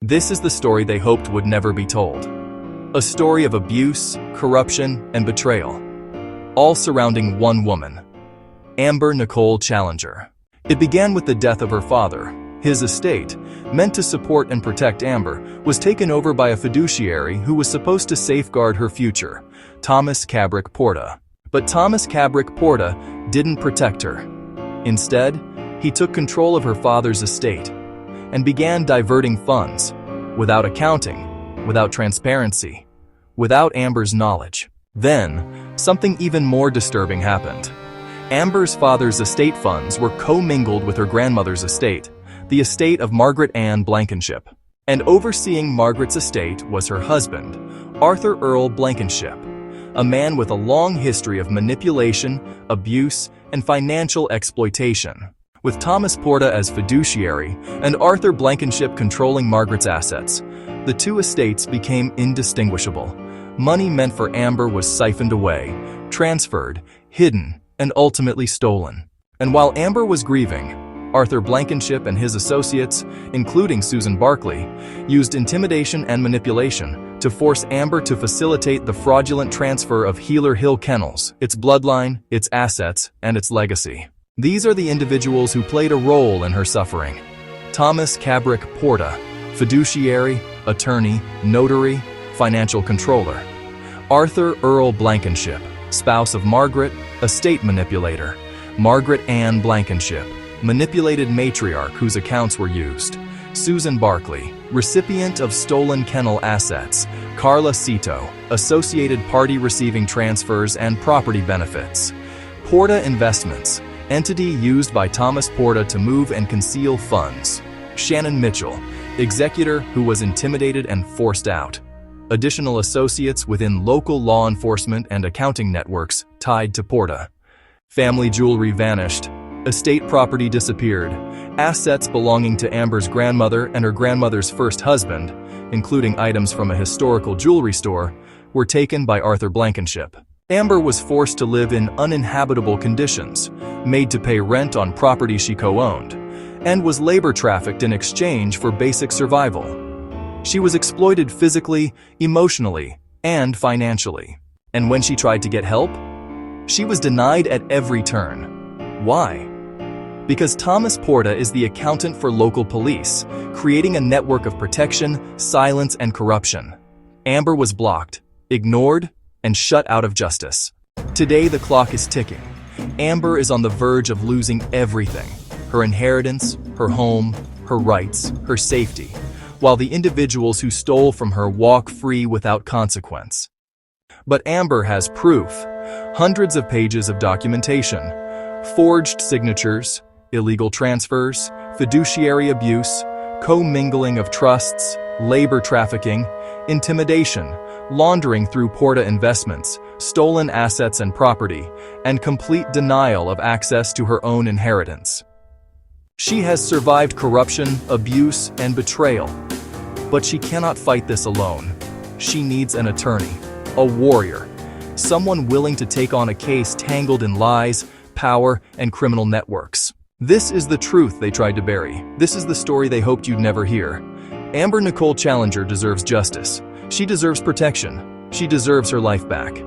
This is the story they hoped would never be told. A story of abuse, corruption, and betrayal, all surrounding one woman, Amber Nicole Challenger. It began with the death of her father. His estate, meant to support and protect Amber, was taken over by a fiduciary who was supposed to safeguard her future, Thomas Cabrick Porta. But Thomas Cabrick Porta didn't protect her. Instead, he took control of her father's estate and began diverting funds, without accounting, without transparency, without Amber's knowledge. Then, something even more disturbing happened. Amber's father's estate funds were commingled with her grandmother's estate, the estate of Margaret Ann Blankenship. And overseeing Margaret's estate was her husband, Arthur Earl Blankenship, a man with a long history of manipulation, abuse, and financial exploitation. With Thomas Porta as fiduciary and Arthur Blankenship controlling Margaret's assets, the two estates became indistinguishable. Money meant for Amber was siphoned away, transferred, hidden, and ultimately stolen. And while Amber was grieving, Arthur Blankenship and his associates, including Susan Barkley, used intimidation and manipulation to force Amber to facilitate the fraudulent transfer of Healer Hill Kennels, its bloodline, its assets, and its legacy. These are the individuals who played a role in her suffering. Thomas Cabrick Porta, fiduciary, attorney, notary, financial controller. Arthur Earl Blankenship, spouse of Margaret, estate manipulator. Margaret Ann Blankenship, manipulated matriarch whose accounts were used. Susan Barkley, recipient of stolen kennel assets. Carla Cito, associated party receiving transfers and property benefits. Porta Investments, entity used by Thomas Porta to move and conceal funds. Shannon Mitchell, executor who was intimidated and forced out. Additional associates within local law enforcement and accounting networks tied to Porta. Family jewelry vanished. Estate property disappeared. Assets belonging to Amber's grandmother and her grandmother's first husband, including items from a historical jewelry store, were taken by Arthur Blankenship. Amber was forced to live in uninhabitable conditions, made to pay rent on property she co-owned, and was labor trafficked in exchange for basic survival. She was exploited physically, emotionally, and financially. And when she tried to get help, she was denied at every turn. Why? Because Thomas Porta is the accountant for local police, creating a network of protection, silence, and corruption. Amber was blocked, ignored, and shut out of justice. Today the clock is ticking. Amber is on the verge of losing everything: her inheritance, her home, her rights, her safety, while the individuals who stole from her walk free without consequence. But Amber has proof: hundreds of pages of documentation, forged signatures, illegal transfers, fiduciary abuse, commingling of trusts, labor trafficking, intimidation, laundering through Porta Investments, stolen assets and property, and complete denial of access to her own inheritance. She has survived corruption, abuse, and betrayal. But she cannot fight this alone. She needs an attorney, a warrior, someone willing to take on a case tangled in lies, power, and criminal networks. This is the truth they tried to bury. This is the story they hoped you'd never hear. Amber Nicole Challenger deserves justice. She deserves protection. She deserves her life back.